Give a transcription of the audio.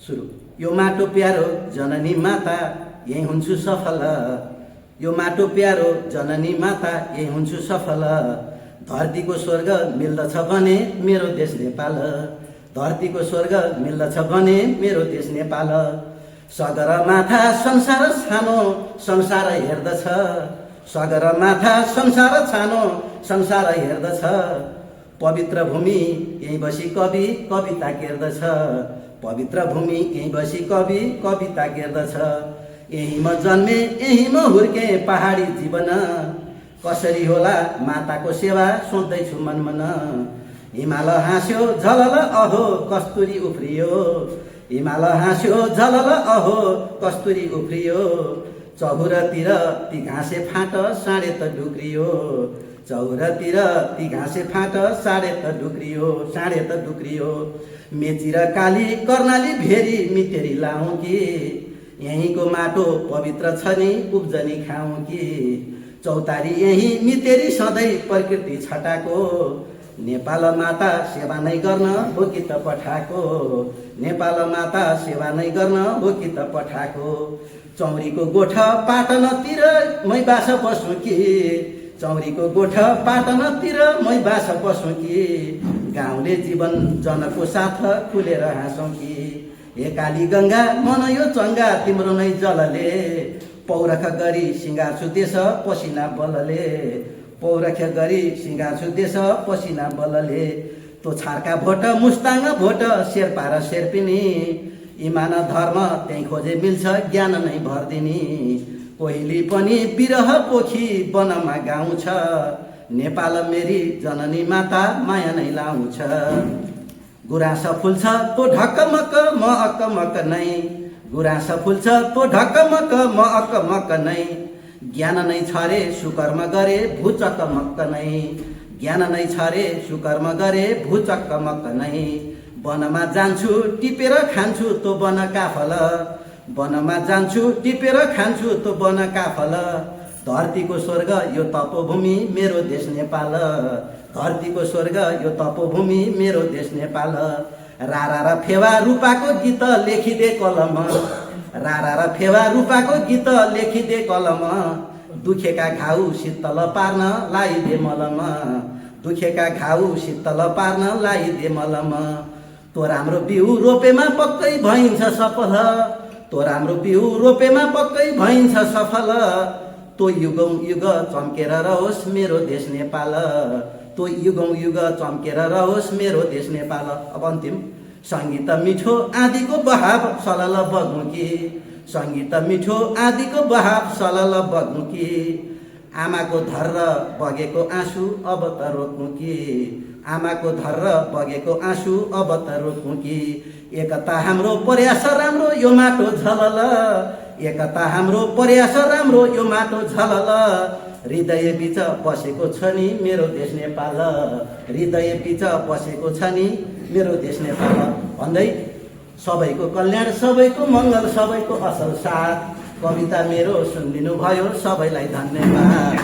सुरु यो माटो प्यारो जननी माता यही हुन्छु सफल यो माटो प्यारो जननी माता यही हुन्छु सफल धरतीको स्वर्ग मिल्दछ भने मेरो देश नेपाल धरतीको स्वर्ग मिल्दछ भने मेरो देश नेपाल सगरमाथा संसार छानो संसार हेर्दछ सगरमाथा संसार छानो संसार हेर्दछ पवित्र भूमि यही बसी कवि कविता केर्दछ पवित्र भूमि यही बसी कवि कविता केर्दछ यही म जन्मे यही म हुर्के पहाडी जीवन कसरी होला माताको सेवा सोच्दैछु मनमन हिमाल हाँस्यो झलल अहो कस्तुरी उफ्रियो हिमाल हाँस्यो झलल अहो कस्तुरी उफ्रियो चौरतिर ती घाँसे फाँट साँडे त डुक्रियो चौरतिर ती घाँसे फाँट साँडे त डुक्रियो मेची र काली कर्णाली भेरी मितेरी लाउँ कि यहीँको माटो पवित्र छ नि उब्जनी खाउँ कि चौतारी यही मितेरी सधैँ प्रकृति छटाको नेपाल माता सेवा नै गर्न हो कि त पठाएको नेपाल माता सेवा नै गर्न हो कि त पठाएको चौरीको गोठ पाटनतिर मै बास बस्नु कि चौरीको गोठ पाटनतिर मै बास बस्नु कि गाउँले जीवन जनको साथ खुलेर हाँसौँ कि हे काली गङ्गा मन यो चङ्गा तिम्रो नै जलले पौरख गरी सिँगार्छु देश पसिना बलले पौरख गरी सिँगार्छु देश पसिना बलले तो छार्का भोट मुस्ताङ भोट शेर्पा र शेर्पिनी इमान धर्म त्यही खोजे मिल्छ ज्ञान नै भरिदिनी कोइली पनि बिरह पोखी वनमा गाउँछ नेपाल मेरी जननी माता माया नै लाउँछ गुराँस फुल्छ तो ढकमक म अकमक नै गुराँस फुल्छ तो ढकमक म अकमक नै ज्ञान नै छ रे सुकर्म गरे भुचकमक नै ज्ञान नै छ रे सुकर्म गरे भुचकमक नै वनमा जान्छु टिपेर खान्छु तो वनका फल वनमा जान्छु टिपेर खान्छु तो वनका फल धरतीको स्वर्ग यो तपोभूमि मेरो देश नेपाल धरतीको स्वर्ग यो तपोभूमि मेरो देश नेपाल रारा र फेवा रूपाको गीत लेखिदे कलम रारा र फेवा रूपाको गीत लेखिदे कलम दुखेका घाउ शीतल पार्न लाइदे मलम दुखेका घाउ शीतल पार्न लाइदे मलम तो राम्रो बिउ रोपेमा पक्कै भइन्छ सफल तो राम्रो बिउ रोपेमा पक्कै भइन्छ सफल तो युगौं युग चम्केर रहोस् मेरो देश नेपाल तो युगौं युग चम्केर रहोस् मेरो देश नेपाल अब अन्तिम सङ्गीत मिठो आदिको बहाव सलल बग्नु कि सङ्गीत मिठो आदिको बहाव सलल बग्नु कि आमाको धर्र बगेको आँसु अब त रोक्नु कि आमाको धर्र बगेको आँसु अब त रोक्नु कि एकता हाम्रो प्रयास राम्रो यो माटो झलल एकता हाम्रो प्रयास राम्रो यो माटो झलल हृदय बीच बसेको छ नि मेरो देश नेपाल हृदय बीच बसेको छ नि मेरो देश नेपाल भन्दै सबैको कल्याण सबैको मङ्गल सबैको असल साथ कविता मेरो सुनिदिनु भयो सबैलाई धन्यवाद।